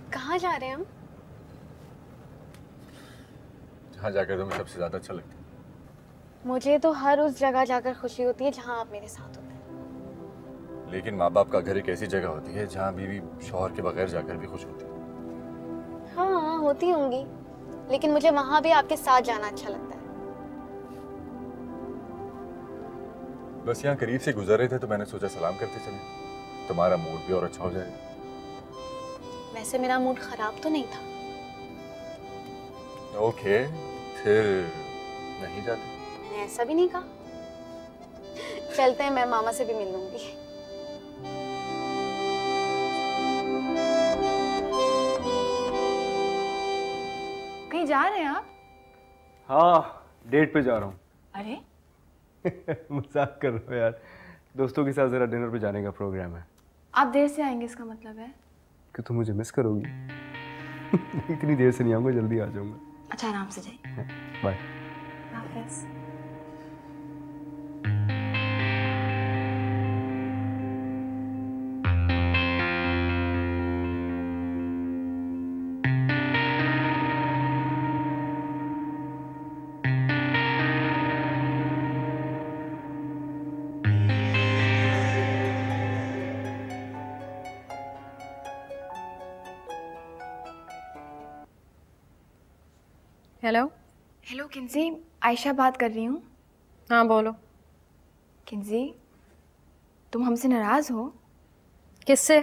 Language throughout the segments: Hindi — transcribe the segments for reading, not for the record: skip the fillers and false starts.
कहाँ जा रहे हैं हम? जहाँ जाकर तुम्हें सबसे ज्यादा अच्छा लगता है। मुझे तो हर उस जगह जाकर खुशी होती है जहाँ आप मेरे साथ होते हैं। लेकिन माँ बाप का घर एक ऐसी जगह होती है जहाँ बीवी शौहर के बगैर जाकर भी खुश होती है। हाँ होती होंगी, लेकिन मुझे वहाँ भी आपके साथ जाना अच्छा लगता है। बस यहाँ करीब से गुजर रहे थे तो मैंने सोचा सलाम करते चले, तुम्हारा मूड भी और अच्छा हो जाएगा। वैसे मेरा मूड खराब तो नहीं था। ओके, फिर नहीं जाते? मैंने ऐसा भी नहीं कहा। चलते हैं, मैं मामा से भी मिल लूंगी। कहीं जा रहे हैं आप? हाँ, डेट पे जा रहा हूँ। अरे मजाक कर रहा हूँ यार, दोस्तों के साथ जरा डिनर पे जाने का प्रोग्राम है। आप देर से आएंगे इसका मतलब है कि तुम मुझे मिस करोगी। इतनी देर से नहीं आऊँगा, जल्दी आ जाऊँगा। अच्छा आराम से जाइए। बाय। हाफिज़। हेलो। हेलो किंजी, आयशा बात कर रही हूँ। हाँ बोलो। किंजी, तुम हमसे नाराज़ हो? किससे?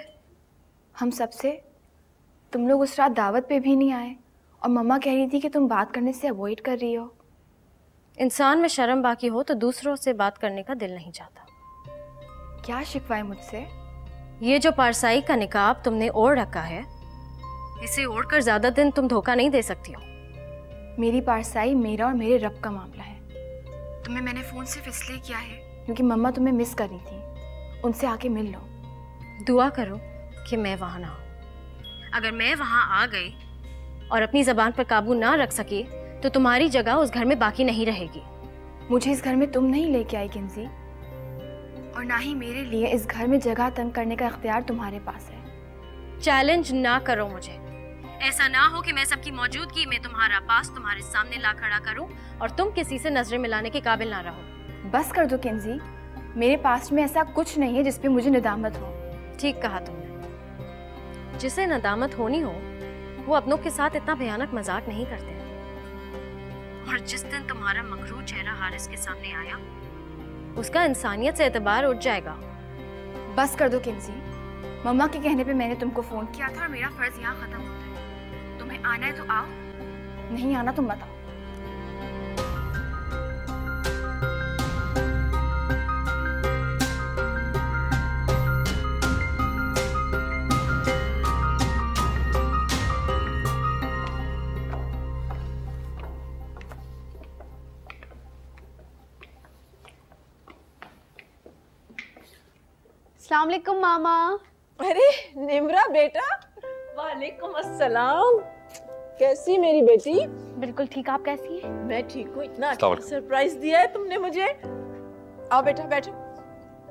हम सबसे। तुम लोग उस रात दावत पे भी नहीं आए और मम्मा कह रही थी कि तुम बात करने से अवॉइड कर रही हो। इंसान में शर्म बाकी हो तो दूसरों से बात करने का दिल नहीं चाहता। क्या शिकवा है मुझसे? ये जो पारसाई का निकाब तुमने ओढ़ रखा है, इसे ओढ़कर ज्यादा दिन तुम धोखा नहीं दे सकती हो। मेरी पारसाई मेरा और मेरे रब का मामला है। तुम्हें मैंने फ़ोन सिर्फ इसलिए किया है क्योंकि मम्मा तुम्हें मिस कर रही थी। उनसे आके मिल लो। दुआ करो कि मैं वहां ना हूं। अगर मैं वहां आ गई और अपनी जबान पर काबू ना रख सकी तो तुम्हारी जगह उस घर में बाकी नहीं रहेगी। मुझे इस घर में तुम नहीं लेके आई किंजी, और ना ही मेरे लिए इस घर में जगह तंग करने का इख्तियार तुम्हारे पास है। चैलेंज ना करो मुझे। ऐसा ना हो कि मैं सबकी मौजूदगी में तुम्हारा पास तुम्हारे सामने ला खड़ा करूं और तुम किसी से नजरें मिलाने के काबिल ना रहो। बस कर दो किंजी, मेरे पास में ऐसा कुछ नहीं है जिस पे मुझे नदामत हो। ठीक कहा तुमने। जिसे नदामत होनी हो वो अपनों के साथ इतना भयानक मजाक नहीं करते। और जिस दिन तुम्हारा मकरूर चेहरा हारिस के सामने आया, उसका इंसानियत से एतबार उठ जाएगा। बस कर दो किंजी, मम्मा के कहने पे मैंने तुमको फ़ोन किया था और मेरा फ़र्ज़ यहाँ ख़त्म होता है। तुम्हें आना है तो आओ, नहीं आना तो मत आओ। अस्सलाम वालेकुम मामा। अरे निम्रा बेटा, वालेकुम अस्सलाम। कैसी मेरी बेटी? बिल्कुल ठीक, आप कैसी हैं? मैं ठीक हूँ। इतना अच्छा सरप्राइज दिया है तुमने मुझे। आओ बेटा बैठो।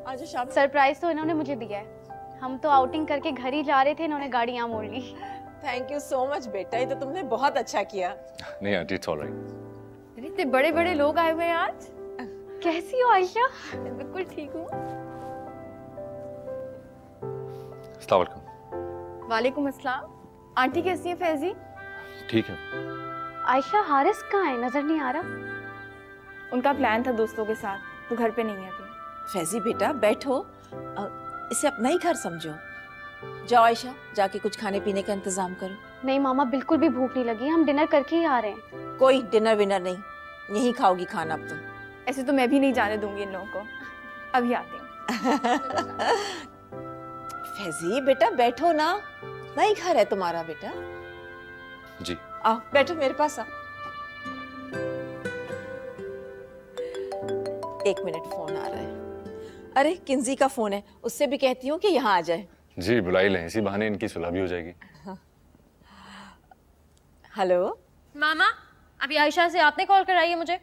आज शाम सरप्राइज तो इन्होंने मुझे दिया है। हम तो आउटिंग करके घर ही जा रहे थे, इन्होंने गाड़ी यहाँ मोड़ ली। थैंक यू सो मच बेटा, ये तो तुमने बहुत अच्छा किया। नहीं आंटी, इट्स ऑलराइट। इतने बड़े बड़े लोग आए हुए हैं आज। कैसी हो आयशा? बिल्कुल ठीक हूँ। अस्सलाम वालेकुम। वालेकुम अस्सलाम। आंटी कैसी है फैजी? ठीक है। आयशा, हारिस कहाँ है? नजर नहीं आ रहा। उनका प्लान था दोस्तों के साथ, वो घर पे नहीं है अभी। फैजी बेटा बैठो, इसे अपना ही घर समझो। जाओ आयशा, जाके कुछ खाने पीने का इंतजाम करो। नहीं मामा, बिल्कुल भी भूख नहीं लगी, हम डिनर करके ही आ रहे हैं। कोई डिनर विनर नहीं, यहीं खाओगी खाना अब तुम। ऐसे तो मैं भी नहीं जाने दूंगी इन लोगों को। अभी आती हूँ। फैजी बेटा बैठो ना, नई घर है तुम्हारा बेटा। जी। आओ बैठो मेरे पास आओ। एक मिनट, फोन आ रहा है। अरे किंजी का फोन है, उससे भी कहती हूँ कि यहाँ आ जाए। जी बुलाई लें, इसी बहाने इनकी सुलह भी हो जाएगी। हेलो मामा, अभी आयशा से आपने कॉल कराई है मुझे।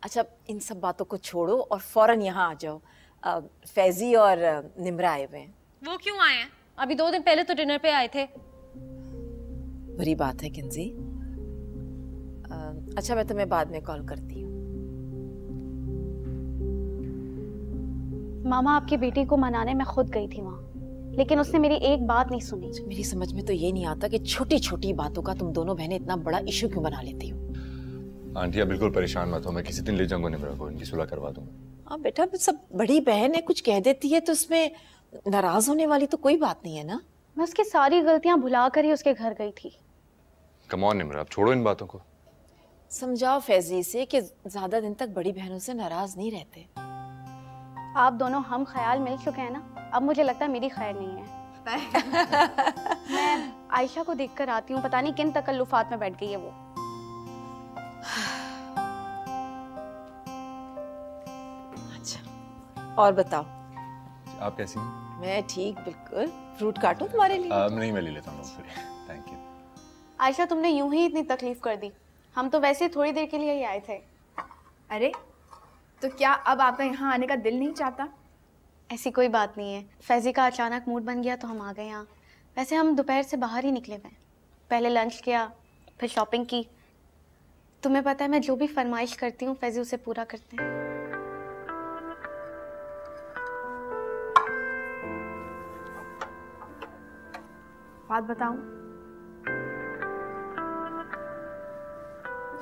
अच्छा इन सब बातों को छोड़ो और फौरन यहाँ आ जाओ। फैजी और निम्रा आए हुए हैं। वो क्यों आए हैं? अभी 2 दिन पहले तो डिनर पे आए थे। बुरी बात है किंजी। अच्छा, मैं तुम्हें बाद में कॉल करती हूँ। मामा, आपकी बेटी को मनाने मैं खुद गई थी वहाँ, लेकिन उसने मेरी एक बात नहीं सुनी। मेरी समझ में तो ये नहीं आता कि छोटी छोटी बातों का तुम दोनों बहनें इतना बड़ा इशू क्यों बना लेती हो। आंटी आप बिल्कुल परेशान मत हो, मैं किसी दिन ले जाऊंगा निम्रा को, इनकी सुलह करवा दूंगा। हाँ बेटा, सब बड़ी बहन है, कुछ कह देती है तो उसमें नाराज होने वाली तो कोई बात नहीं है ना। मैं उसकी सारी गलतियां भुला कर ही उसके घर गई थी। कम ऑन निम्रा, अब छोड़ो इन बातों को। समझाओ फैजी से कि ज्यादा दिन तक बड़ी बहनों से नाराज नहीं रहते। आप दोनों हम ख्याल मिल चुके हैं ना, अब मुझे लगता है मेरी खैर नहीं है। मैं आयशा को देखकर आती हूँ, पता नहीं किन तकल्लुफात में बैठ गई है वो। अच्छा, और बताओ, आप कैसी हैं? मैं ठीक, बिल्कुल। फ्रूट काटूं तुम्हारे लिए? नहीं, मैं ले लेता हूँ, थैंक यू। आयशा, तुमने यूं ही इतनी तकलीफ कर दी, हम तो वैसे थोड़ी देर के लिए ही आए थे। अरे तो क्या अब आपका यहाँ आने का दिल नहीं चाहता? ऐसी कोई बात नहीं है, फैजी का अचानक मूड बन गया तो हम आ गए यहाँ। वैसे हम दोपहर से बाहर ही निकले हुए हैं, पहले लंच किया, फिर शॉपिंग की। तुम्हें पता है मैं जो भी फरमाइश करती हूँ फैजी उसे पूरा करते हैं। बात बताऊं,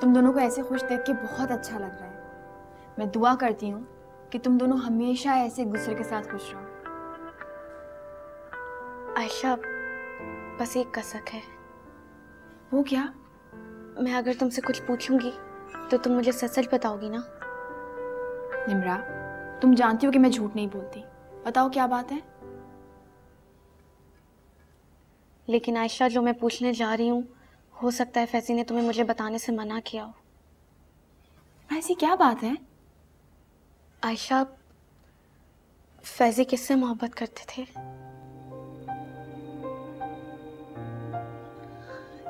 तुम दोनों को ऐसे खुश देख के बहुत अच्छा लग रहा है। मैं दुआ करती हूँ कि तुम दोनों हमेशा ऐसे एक दूसरे के साथ खुश रहो। आयशा, बस एक कसक है। वो क्या? मैं अगर तुमसे कुछ पूछूंगी तो तुम मुझे सच सच बताओगी ना? निम्रा, तुम जानती हो कि मैं झूठ नहीं बोलती। बताओ क्या बात है? लेकिन आयशा, जो मैं पूछने जा रही हूँ, हो सकता है फैजी ने तुम्हें मुझे बताने से मना किया हो। ऐसी क्या बात है? आयशा, फैजी किससे मोहब्बत करते थे?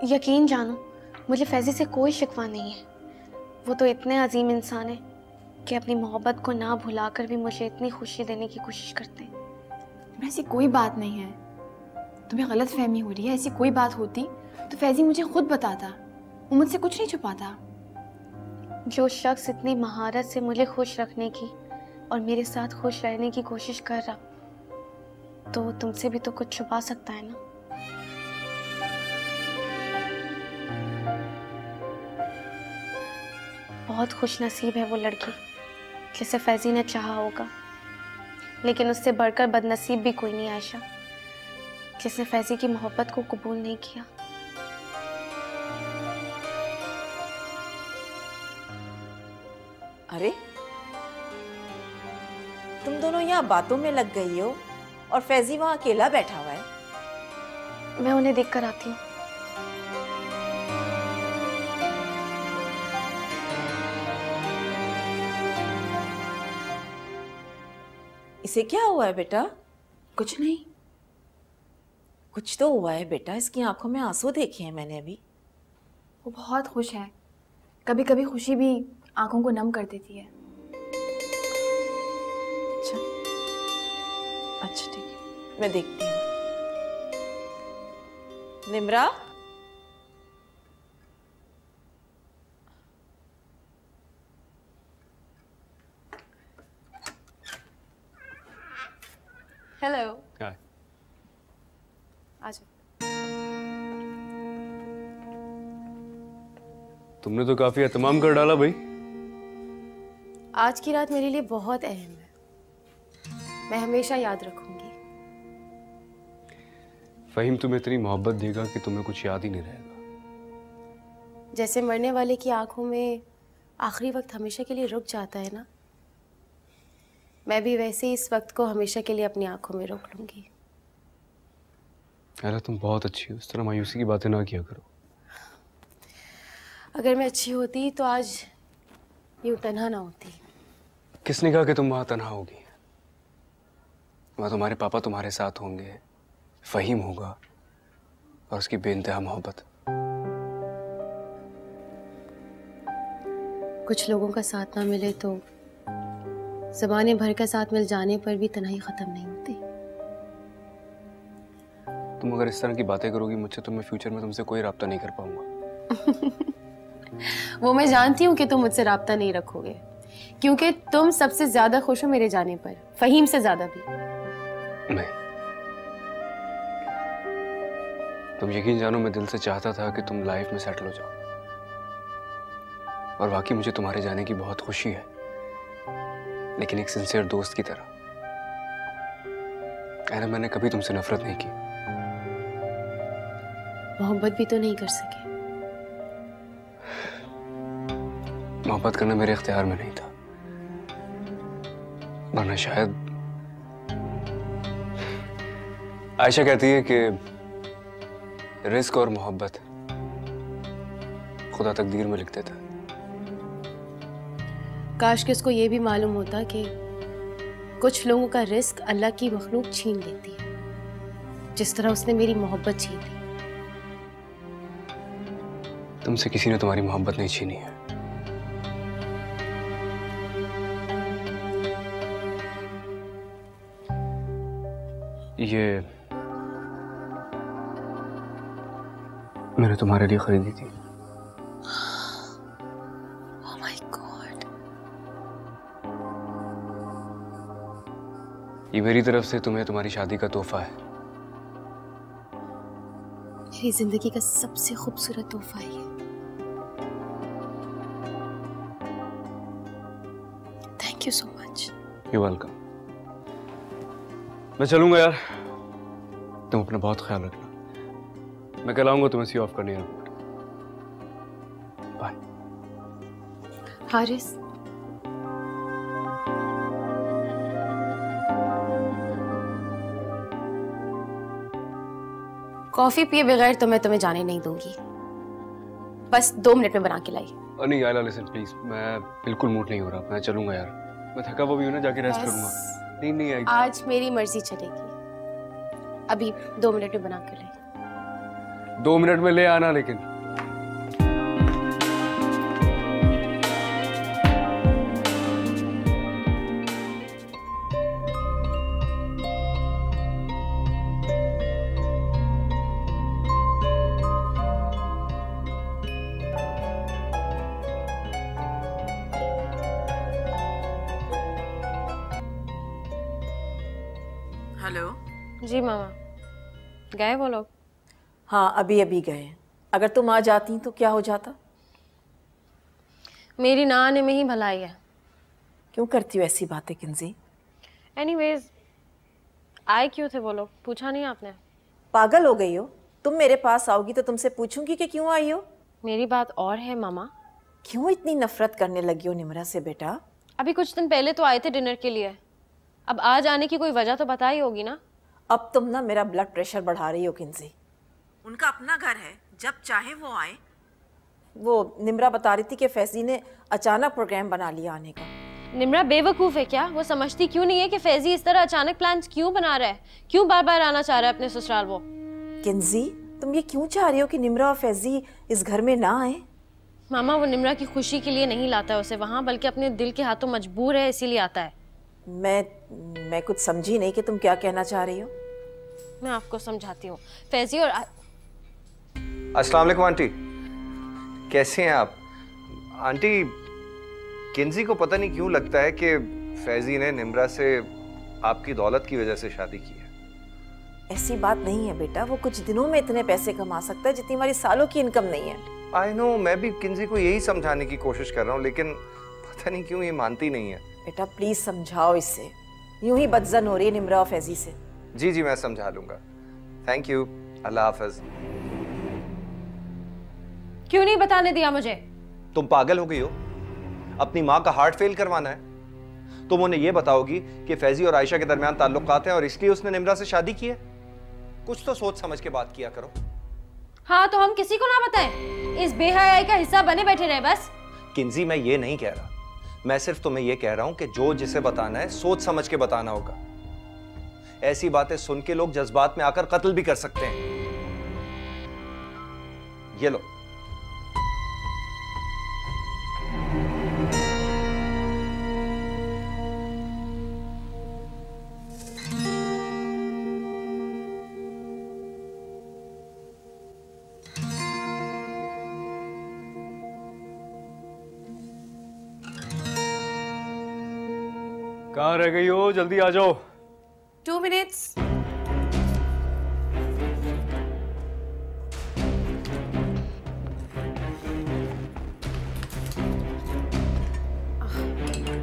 यकीन जानो, मुझे फैजी से कोई शिकवा नहीं है। वो तो इतने अजीम इंसान है कि अपनी मोहब्बत को ना भुलाकर भी मुझे इतनी खुशी देने की कोशिश करते हैं। ऐसी कोई बात नहीं है, तुम्हें गलत फहमी हो रही है। ऐसी कोई बात होती तो फैजी मुझे खुद बताता, वो मुझसे कुछ नहीं छुपाता। जो शख्स इतनी महारत से मुझे खुश रखने की और मेरे साथ खुश रहने की कोशिश कर रहा, तो वो तुमसे भी तो कुछ छुपा सकता है ना? बहुत खुश नसीब है वो लड़की जिसे फैजी ने चाहा होगा, लेकिन उससे बढ़कर बदनसीब भी कोई नहीं आयशा, जिसने फैजी की मोहब्बत को कबूल नहीं किया। अरे तुम दोनों यहाँ बातों में लग गई हो और फैजी वहाँ अकेला बैठा हुआ है। मैं उन्हें देख कर आती हूँ। इसे क्या हुआ है बेटा? कुछ नहीं। कुछ तो हुआ है बेटा, इसकी आंखों में आंसू देखे हैं मैंने अभी। वो बहुत खुश है, कभी कभी खुशी भी आंखों को नम कर देती है। अच्छा अच्छा, ठीक है, मैं देखती हूँ। निम्रा, हेलो। हाय। आजा। तुमने तो काफी एहतमाम कर डाला भाई। आज की रात मेरे लिए बहुत अहम है, मैं हमेशा याद रखूंगी। फहीम तुम्हें इतनी मोहब्बत देगा कि तुम्हें कुछ याद ही नहीं रहेगा। जैसे मरने वाले की आंखों में आखिरी वक्त हमेशा के लिए रुक जाता है ना, मैं भी वैसे ही इस वक्त को हमेशा के लिए अपनी आंखों में रोक लूंगी। अरे तुम बहुत अच्छी हो, इस तरह मायूसी की बातें ना किया करो। अगर मैं अच्छी होती तो आज यूं तन्हा ना होती। किसने कहा कि तुम वहां तन्हा होगी? वहां तुम्हारे पापा तुम्हारे साथ होंगे, फहीम होगा और उसकी बेइंतहा मोहब्बत। कुछ लोगों का साथ ना मिले तो ज़बाने भर का साथ मिल जाने पर भी तन्हाई खत्म नहीं होती। तुम अगर इस तरह की बातें करोगी मुझसे तो मैं फ्यूचर में तुमसे कोई राब्ता नहीं कर पाऊंगा। वो मैं जानती हूँ कि तुम मुझसे राब्ता नहीं रखोगे, क्योंकि तुम सबसे ज्यादा खुश हो मेरे जाने पर, फहीम से ज्यादा भी। नहीं, तुम यकीन जानो मैं दिल से चाहता था कि तुम लाइफ में सेटल हो जाओ, और वाकई मुझे तुम्हारे जाने की बहुत खुशी है, लेकिन एक सिंसियर दोस्त की तरह। ऐना, मैंने कभी तुमसे नफरत नहीं की। मोहब्बत भी तो नहीं कर सके। मोहब्बत करना मेरे इख्तियार में नहीं था, वरना शायद। आयशा कहती है कि रिस्क और मोहब्बत खुदा तकदीर में लिख देता है। काश कि उसको ये भी मालूम होता कि कुछ लोगों का रिस्क अल्लाह की मखलूक छीन लेती है, जिस तरह उसने मेरी मोहब्बत छीन ली। तुमसे किसी ने तुम्हारी मोहब्बत नहीं छीनी है। ये मैंने तुम्हारे लिए खरीदी थी। Oh my God. ये मेरी तरफ से तुम्हें तुम्हारी शादी का तोहफा है। मेरी जिंदगी का सबसे खूबसूरत तोहफा है ये। Thank you so much. You welcome. मैं चलूंगा यार, तुम अपना बहुत ख्याल रखना। मैं कल आऊंगा तुम्हें सी ऑफ करने एयरपोर्ट। बाय। हारिस, कॉफी पिए बगैर तो मैं तुम्हें जाने नहीं दूंगी। बस 2 मिनट में बना के लाई। नहीं आयला, लिसन प्लीज, मैं बिल्कुल मूड नहीं हो रहा। मैं चलूंगा यार, मैं थका हुआ भी हूं ना, जाके रेस्ट करूंगा। नहीं आई। आज मेरी मर्जी चलेगी। अभी 2 मिनट में बना के लाई। 2 मिनट में ले आना लेकिन। हेलो। जी मामा, गए वो लोग? हाँ, अभी अभी गए। अगर तुम आ जाती तो क्या हो जाता? मेरी ना आने में ही भलाई है। क्यों करती हो ऐसी बातें किंजी? एनीवेज, आए क्यों थे वो लोग, पूछा नहीं आपने? पागल हो गई हो? तुम मेरे पास आओगी तो तुमसे पूछूंगी कि क्यों आई हो। मेरी बात और है मामा। क्यों इतनी नफरत करने लगी हो निम्रा से बेटा? अभी कुछ दिन पहले तो आए थे डिनर के लिए, अब आज आने की कोई वजह तो बताई होगी ना। अब तुम ना मेरा ब्लड प्रेशर बढ़ा रही हो किंजी। उनका अपना घर है, जब चाहे वो आए। वो निम्रा बता रही थी कि फैजी ने अचानक प्रोग्राम बना लिया आने का। निम्रा बेवकूफ़ है क्या? वो समझती क्यों नहीं है कि फैजी इस तरह अचानक प्लान्स क्यों बना रहा है, क्यों बार बार आना चाह रहा है अपने ससुराल? वो किंजी, तुम ये क्यों चाह रही हो कि निम्रा और फैजी इस घर में ना आए? मामा, वो निम्रा की खुशी के लिए नहीं लाता है उसे वहाँ, बल्कि अपने दिल के हाथों मजबूर है इसीलिए आता है। मैं कुछ समझी नहीं कि तुम क्या कहना चाह रही हो। मैं आपको समझाती हूँ। फैजी और अस्सलाम वालेकुम आंटी, कैसे हैं आप? आंटी, किंजी को पता नहीं क्यों लगता है कि फैजी ने निम्रा से आपकी दौलत की वजह से शादी की है। ऐसी बात नहीं है बेटा, वो कुछ दिनों में इतने पैसे कमा सकता है जितनी हमारी सालों की इनकम नहीं है। आई नो, मैं भी किंजी को यही समझाने की कोशिश कर रहा हूँ, लेकिन पता नहीं क्यों ये मानती नहीं है। बेटा प्लीज समझाओ इसे, यूं ही बदजन हो रही है निम्रा और फैजी से। जी जी, मैं समझा लूंगा। थैंक यू, अल्लाह हाफिज। क्यों नहीं बताने दिया मुझे? तुम पागल हो गई हो? अपनी माँ का हार्ट फेल करवाना है? तुम उन्हें यह बताओगी कि फैजी और आयशा के दरमियान ताल्लुकात हैं और इसलिए उसने निम्रा से शादी की है? कुछ तो सोच समझ के बात किया करो। हाँ, तो हम किसी को ना बताएं, इस बेहयाई का हिस्सा बने बैठे रहे बस। किंजी, मैं ये नहीं कह रहा, मैं सिर्फ तुम्हें यह कह रहा हूं कि जो जिसे बताना है सोच समझ के बताना होगा। ऐसी बातें सुन के लोग जज्बात में आकर कत्ल भी कर सकते हैं। ये लो। कहाँ रह गई हो? जल्दी आ जाओ। 2 minutes।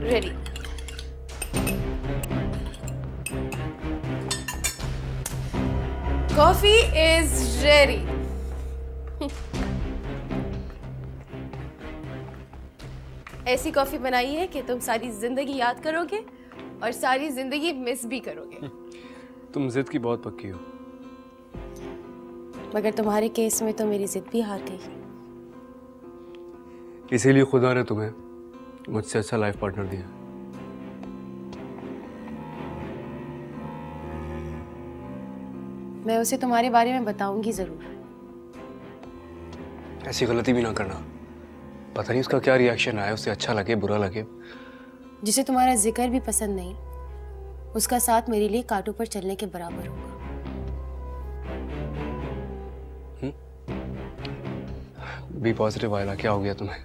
Ready. Coffee is ready. ऐसी कॉफी बनाई है कि तुम सारी जिंदगी याद करोगे और सारी जिंदगी मिस भी करोगे। तुम जिद की बहुत पक्की हो। मगर तुम्हारे केस में तो मेरी जिद भी हार गई। इसीलिए खुदा ने तुम्हें मुझसे अच्छा लाइफ पार्टनर दिया। मैं उसे तुम्हारे बारे में बताऊंगी जरूर। ऐसी गलती भी ना करना। पता नहीं उसका क्या रिएक्शन आया, उसे अच्छा लगे बुरा लगे। जिसे तुम्हारा जिक्र भी पसंद नहीं, उसका साथ मेरे लिए कांटों पर चलने के बराबर होगा। बी पॉजिटिव आयला, क्या हो गया तुम्हें?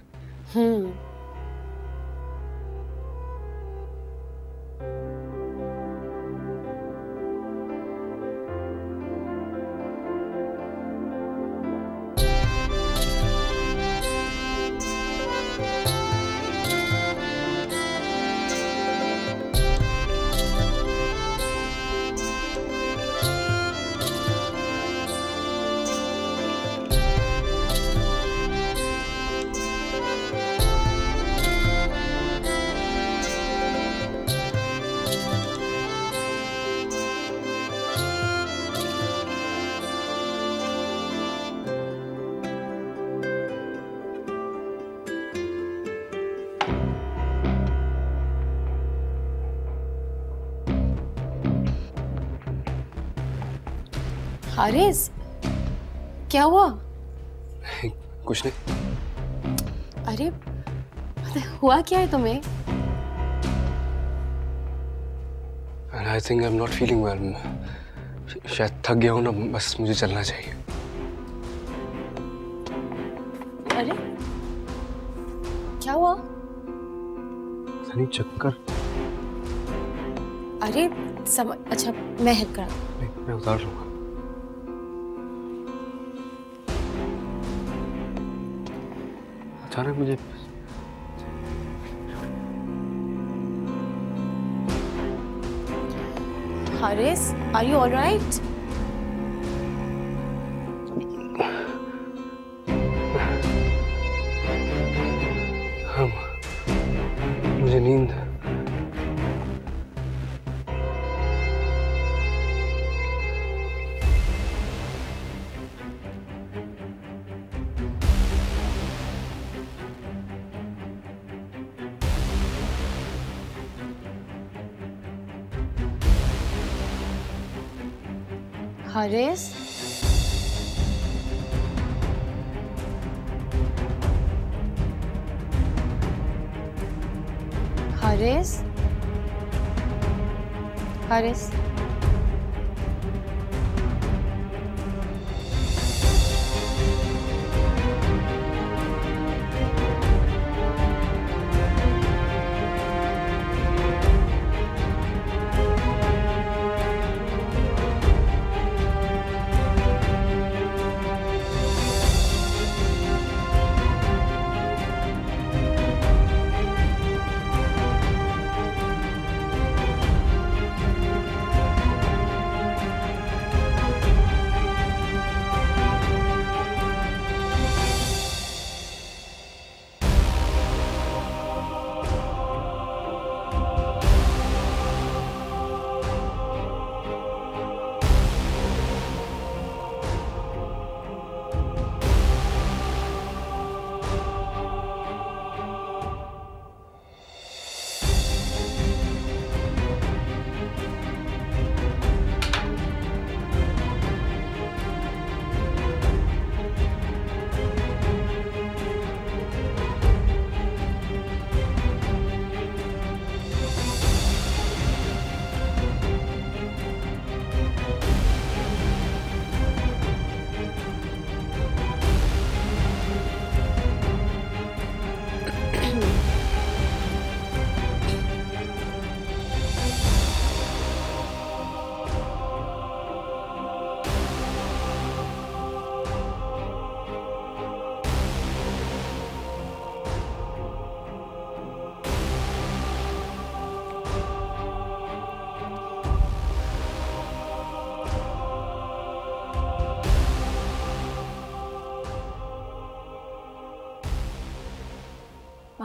हारिस, क्या हुआ? कुछ नहीं। अरे हुआ क्या है तुम्हें? I think I'm not feeling well. शायद थक गया हूँ ना, बस मुझे चलना चाहिए। अरे क्या हुआ? नहीं, चक्कर। अरे अच्छा, मैं हेल्प करा। नहीं, मैं उतार लूंगा। अचानक मुझे Haris, are you all right? हाँ, मुझे नींद। हारिस, हारिस, हारिस,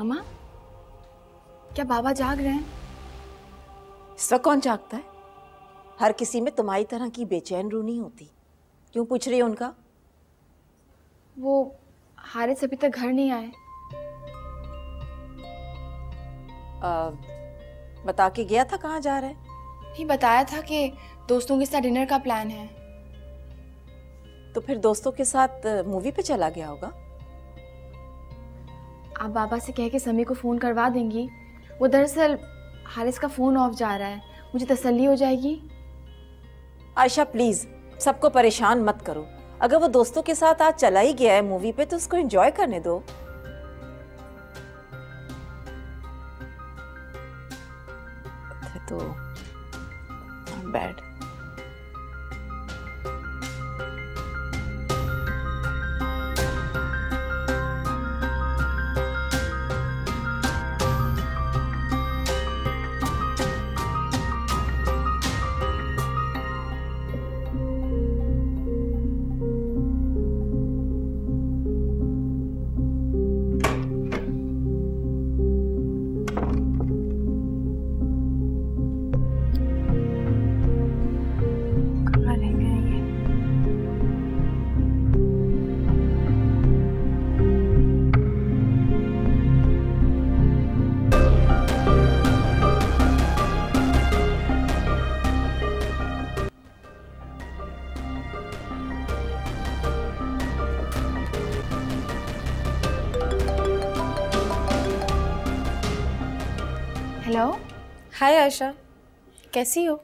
मामा, क्या बाबा जाग रहे हैं? इस वक्त कौन जागता है? हर किसी में तुम्हारी तरह की बेचैन रूह नहीं होती। क्यों पूछ रही है उनका? वो हारिस अभी तक घर नहीं आए। बता के गया था कहाँ जा रहा है? नहीं, बताया था कि दोस्तों के साथ डिनर का प्लान है। तो फिर दोस्तों के साथ मूवी पे चला गया होगा। आप बाबा से कह के समी को फ़ोन करवा देंगी। वो दरअसल हारिस का फ़ोन ऑफ जा रहा है, मुझे तसल्ली हो जाएगी। आयशा प्लीज सबको परेशान मत करो। अगर वो दोस्तों के साथ आज चला ही गया है मूवी पे तो उसको एंजॉय करने दो। तो बैड। हेलो। हाय आयशा, कैसी हो?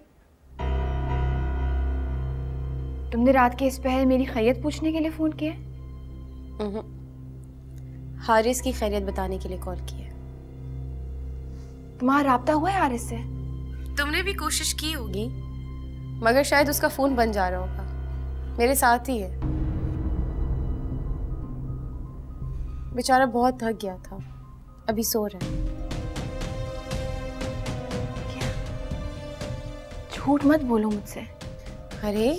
तुमने रात के इस पहर मेरी खैरियत पूछने के लिए फ़ोन किया? हारिस की खैरियत बताने के लिए कॉल किया। तुम्हारा राब्ता हुआ है हारिस से? तुमने भी कोशिश की होगी, मगर शायद उसका फ़ोन बन जा रहा होगा। मेरे साथ ही है। बेचारा बहुत थक गया था, अभी सो रहा है। झूठ मत बोलो मुझसे। अरे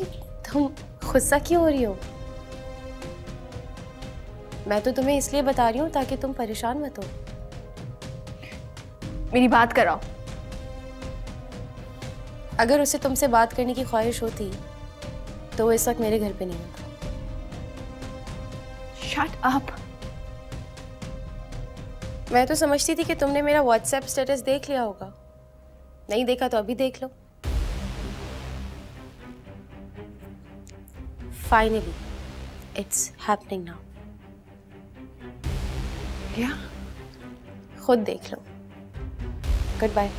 तुम गुस्सा क्यों हो रही हो? मैं तो तुम्हें इसलिए बता रही हूँ ताकि तुम परेशान मत हो। मेरी बात कराओ। अगर उसे तुमसे बात करने की ख्वाहिश होती तो वो इस वक्त मेरे घर पे नहीं होता। Shut up. मैं तो समझती थी कि तुमने मेरा व्हाट्सएप स्टेटस देख लिया होगा। नहीं देखा तो अभी देख लो। Finally, it's happening now. क्या? खुद देख लो। Good bye.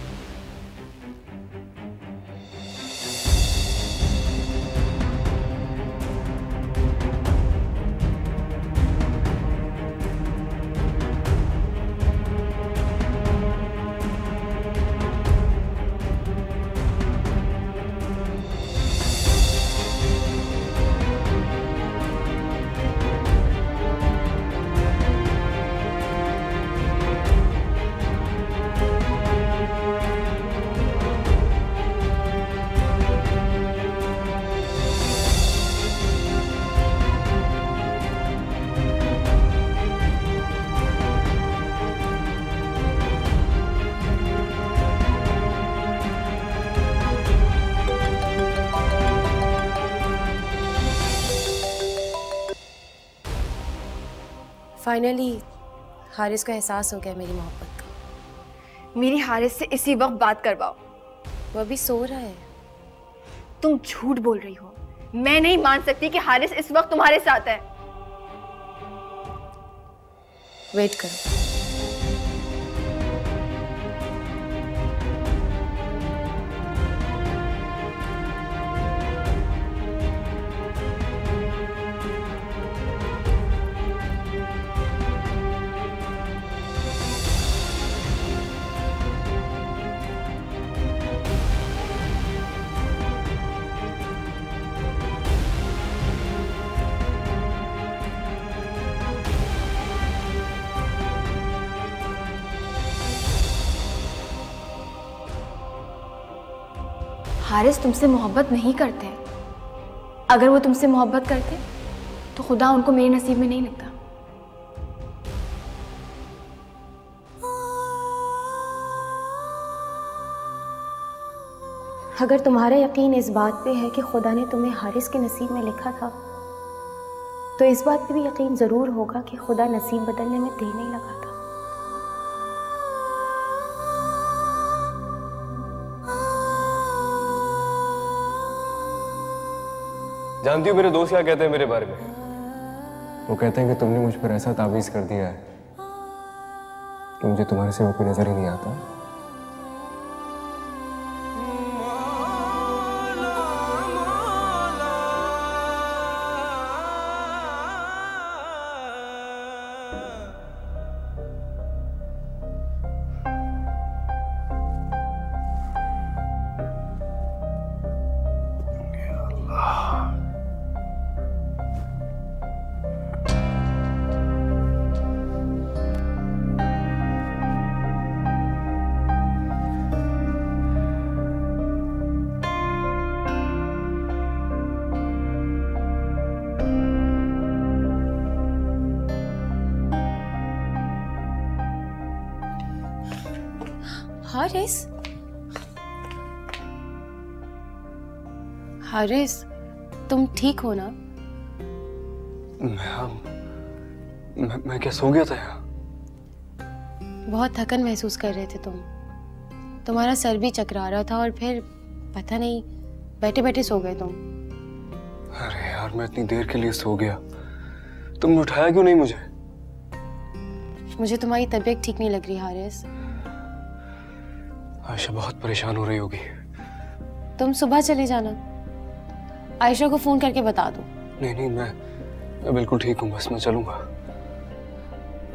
फाइनली हारिस को एहसास हो गया मेरी मोहब्बत का। मेरी हारिस से इसी वक्त बात करवाओ। वो अभी सो रहा है। तुम झूठ बोल रही हो। मैं नहीं मान सकती कि हारिस इस वक्त तुम्हारे साथ है। वेट करो। हारिस तुमसे मोहब्बत नहीं करते। अगर वो तुमसे मोहब्बत करते तो खुदा उनको मेरे नसीब में नहीं लिखता। अगर तुम्हारा यकीन इस बात पे है कि खुदा ने तुम्हें हारिस के नसीब में लिखा था, तो इस बात पे भी यकीन ज़रूर होगा कि खुदा नसीब बदलने में देर नहीं लगा था। जानती हो मेरे दोस्त क्या कहते हैं मेरे बारे में? वो कहते हैं कि तुमने मुझ पर ऐसा तावीज़ कर दिया है कि मुझे तुम्हारे सिवा कोई नजर ही नहीं आता। हारिस, हारिस, तुम ठीक हो ना? मैं क्या सो गया था यहाँ? बहुत थकन महसूस कर रहे थे तुम। तुम्हारा सर भी चकरा रहा था और फिर पता नहीं बैठे बैठे सो गए तुम। अरे यार, मैं इतनी देर के लिए सो गया, तुमने उठाया क्यों नहीं मुझे? मुझे तुम्हारी तबीयत ठीक नहीं लग रही हारिस। आयशा बहुत परेशान हो रही होगी। तुम सुबह चले जाना, आयशा को फोन करके बता दो। नहीं नहीं, मैं बिल्कुल ठीक हूँ, बस मैं चलूंगा।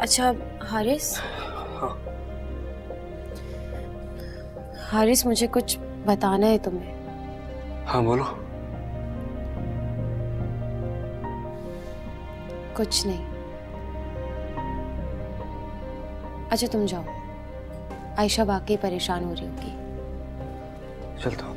अच्छा हारिस, हाँ। हारिस, मुझे कुछ बताना है तुम्हें। हाँ बोलो। कुछ नहीं। अच्छा तुम जाओ, आयशा वाकई परेशान हो रही होगी। चलता हूँ।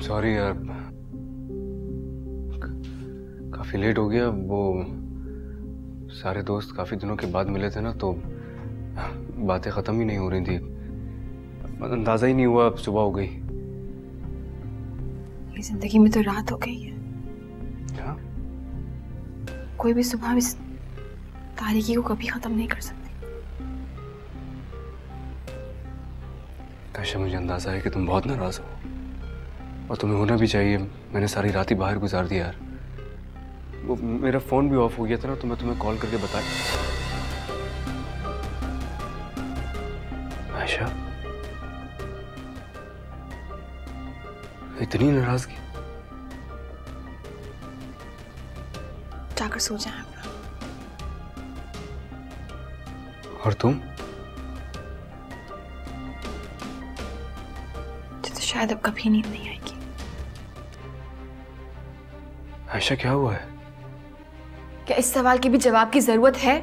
सॉरी यार, काफी लेट हो गया। वो सारे दोस्त काफी दिनों के बाद मिले थे ना, तो बातें खत्म ही नहीं हो रही थी। अंदाजा ही नहीं हुआ अब सुबह हो गई। ये जिंदगी में तो रात हो गई है। क्या? कोई भी सुबह इस तारीकी को कभी खत्म नहीं कर सकती। आयशा, मुझे अंदाजा है कि तुम बहुत नाराज हो, और तुम्हें होना भी चाहिए। मैंने सारी रात ही बाहर गुजार दी यार। वो मेरा फोन भी ऑफ हो गया था ना, तो मैं तुम्हें कॉल करके बताया। आयशा, इतनी नाराजगी? जाकर सो जाए। और तुम? तो शायद अब कभी नींद नहीं आएगी। आयशा, क्या हुआ है? क्या इस सवाल के भी जवाब की जरूरत है?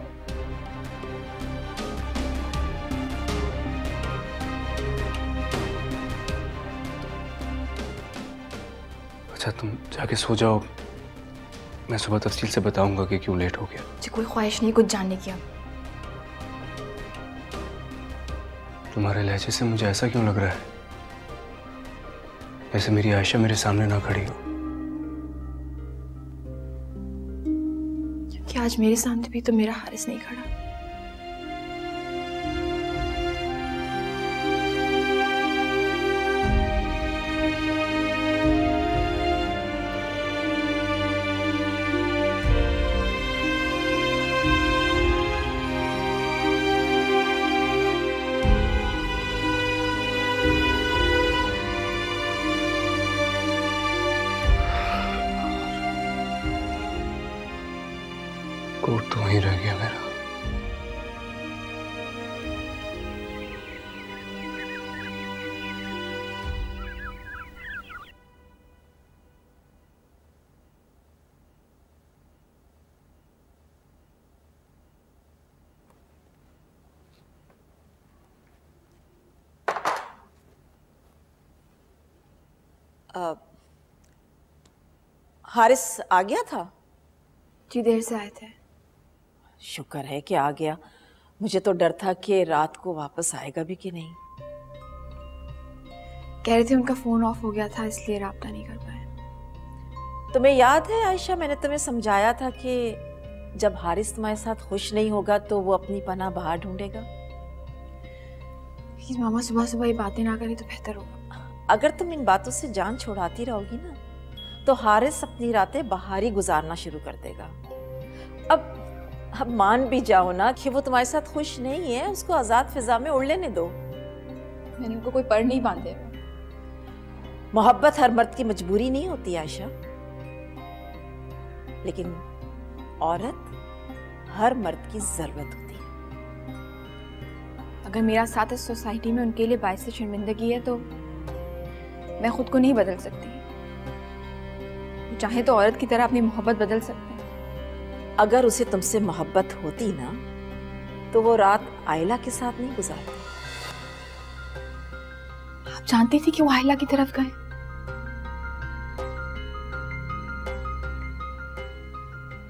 अच्छा तुम जाके सो जाओ, मैं सुबह तफसील से बताऊंगा कि क्यों लेट हो गया। मुझे कोई ख्वाहिश नहीं कुछ जानने की। अब तुम्हारे लहजे से मुझे ऐसा क्यों लग रहा है जैसे मेरी आयशा मेरे सामने ना खड़ी हो? क्योंकि आज मेरे सामने भी तो मेरा हारिस नहीं खड़ा। कोट तो वहीं रह गया मेरा। हारिस आ गया था? जी देर से आए थे। शुक्र है कि आ गया, मुझे तो डर था कि रात को वापस आएगा भी कि नहीं। कह रहे थे उनका फोन ऑफ हो गया था इसलिए राब्ता नहीं कर पाए। तुम्हें याद है आयशा, मैंने तुम्हें समझाया था कि जब हारिस तुम्हारे साथ खुश नहीं होगा तो वो अपनी पनाह बाहर ढूंढेगा। प्लीज मामा सुबह सुबह ये बातें ना करें तो बेहतर होगा। अगर तुम इन बातों से जान छुड़ाती रहोगी ना तो हारिस अपनी रातें बाहर ही गुजारना शुरू कर देगा। अब मान भी जाओ ना कि वो तुम्हारे साथ खुश नहीं है, उसको आजाद फिजा में उड़ लेने दो। मैंने उनको कोई पर नहीं बांधे। मोहब्बत हर मर्द की मजबूरी नहीं होती आयशा, लेकिन औरत हर मर्द की जरूरत होती है। अगर मेरा साथ इस सोसाइटी में उनके लिए बायस शर्मिंदगी है तो मैं खुद को नहीं बदल सकती। चाहे तो औरत की तरह अपनी मोहब्बत बदल सकते हैं। अगर उसे तुमसे मोहब्बत होती ना तो वो रात आयला के साथ नहीं गुजारती। आप जानती थी कि वो आयला की तरफ गए?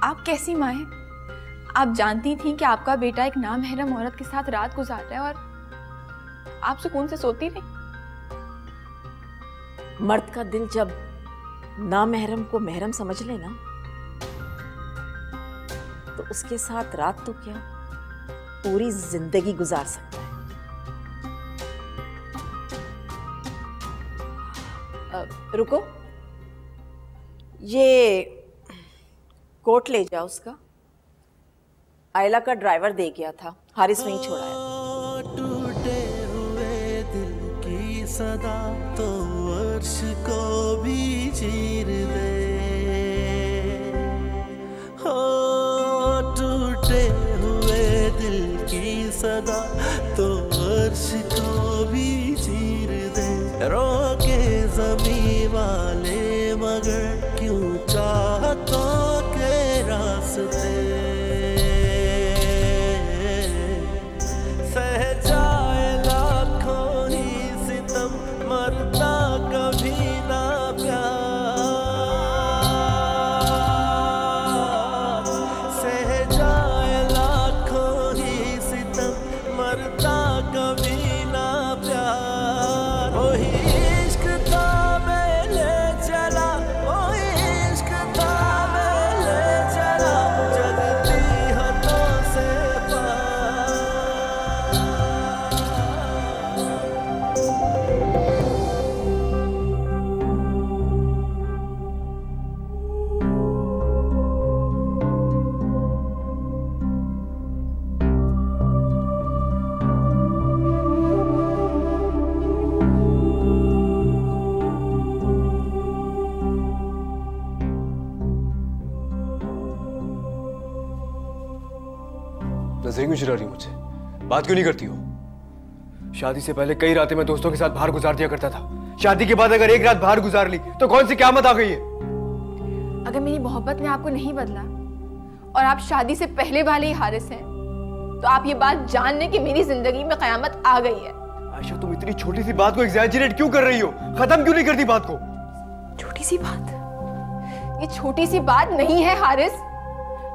आप कैसी माँ हैं? आप जानती थी कि आपका बेटा एक नामहरम औरत के साथ रात गुजार रहा है और आप सुकून से सोती थी? मर्द का दिल जब नामहरम को महरम समझ लेना तो उसके साथ रात तो क्या पूरी जिंदगी गुजार सकता है। रुको, ये कोट ले जाओ उसका। आयला का ड्राइवर दे गया था, हारिस वहीं छोड़ाया। टूटे हुए दिल की सदा तो अर्श को भी चीर दे। हो टूटे हुए दिल की सदा तो अर्श को भी चीर दे। रोके ज़मीं वाले मगर क्यों चाहतों के रास्ते। नजरें क्यों चुरा रही हो मुझसे? बात क्यों नहीं करती हो? शादी से पहले कई रातें मैं दोस्तों के साथ बाहर गुजार दिया करता था। शादी के बाद अगर एक रात बाहर गुजार ली तो कौन सी क़यामत आ गई है? अगर मेरी मोहब्बत ने आपको नहीं बदला और आप शादी से पहले वाले ही हारिस हैं तो आप ये बात जान लें कि मेरी जिंदगी में क़यामत आ गई है। आयशा, तुम इतनी छोटी सी बात को एग्जैजरेट क्यों कर रही हो? खत्म क्यों नहीं करती बात को? छोटी सी बात? ये छोटी सी बात नहीं है हारिस।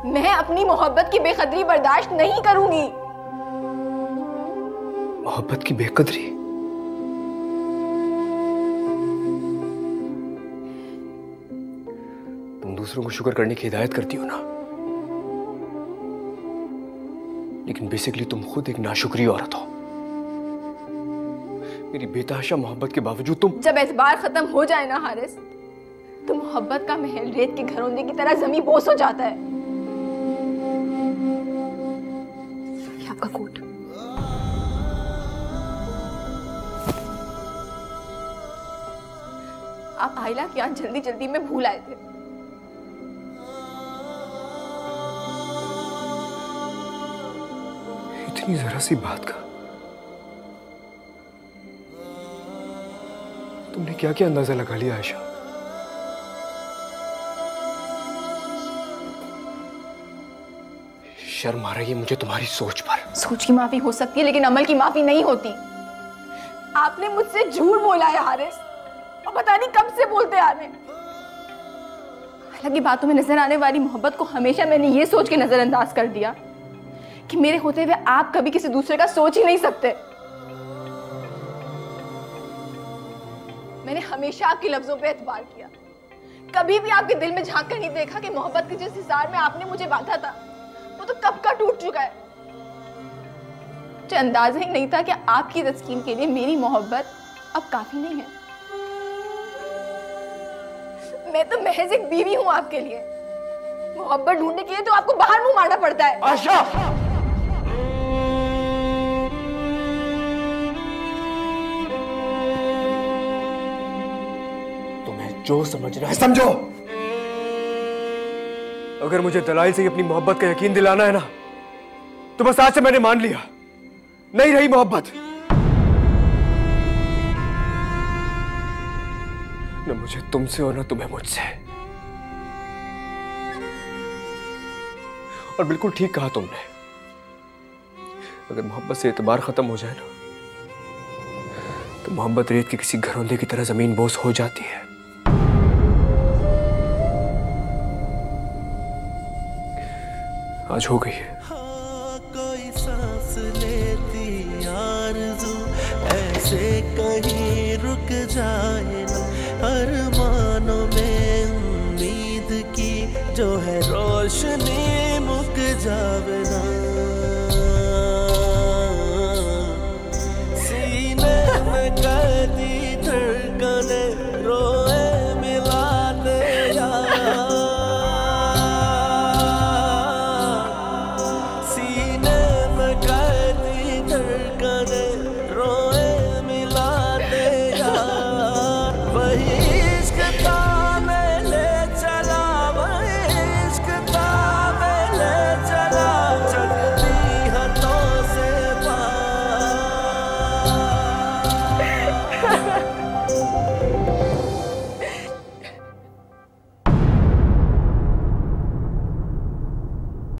मैं अपनी मोहब्बत की बेकदरी बर्दाश्त नहीं करूंगी। मोहब्बत की बेकदरी? तुम दूसरों को शुक्र करने की हिदायत करती हो ना, लेकिन बेसिकली तुम खुद एक नाशुक्री औरत हो। मेरी बेतहाशा मोहब्बत के बावजूद तुम। जब एतबार खत्म हो जाए ना हारिस तो मोहब्बत का महल रेत के घरौंदे की तरह जमी बोस हो जाता है। आपका कोट। आप आयला की आज जल्दी जल्दी में भूल आए थे। इतनी जरा सी बात का तुमने क्या क्या अंदाजा लगा लिया आयशा? शर्म आ रही है मुझे तुम्हारी सोच पर। सोच की माफी हो सकती है लेकिन अमल की माफी नहीं होती। आपने मुझसे झूठ बोला है हारिस। और पता नहीं कब से बोलते आ रहे हैं। हालांकि बातों में नजर आने वाली मोहब्बत को हमेशा मैंने ये सोच के नजरअंदाज कर दिया कि मेरे होते हुए आप कभी किसी दूसरे का सोच ही नहीं सकते। मैंने हमेशा आपके लफ्जों पे एतबार किया, कभी भी आपके दिल में झांक कर नहीं देखा कि मोहब्बत के जिस हिसार में आपने मुझे बांधा था वो तो कब का टूट चुका है। मुझे अंदाजा ही नहीं था कि आपकी तस्कीन के लिए मेरी मोहब्बत अब काफी नहीं है। मैं तो महज एक बीवी हूं आपके लिए। मोहब्बत ढूंढने के लिए तो आपको बाहर मुंह मारना पड़ता है। आशा, तुम्हें जो समझना है समझो। अगर मुझे दलाइल से ही अपनी मोहब्बत का यकीन दिलाना है ना, तो बस आज से मैंने मान लिया, नहीं रही मोहब्बत। न मुझे तुमसे और न तुम्हें मुझसे। और बिल्कुल ठीक कहा तुमने, अगर मोहब्बत से एतबार खत्म हो जाए ना, तो मोहब्बत रेत के किसी घरौंदे की तरह जमीन बोस हो जाती है। आज हो गई है। कोई सांस लेती आरज़ू ऐसे कहीं रुक जाए ना, अरमानों में उम्मीद की जो है रोशनी मुक जावे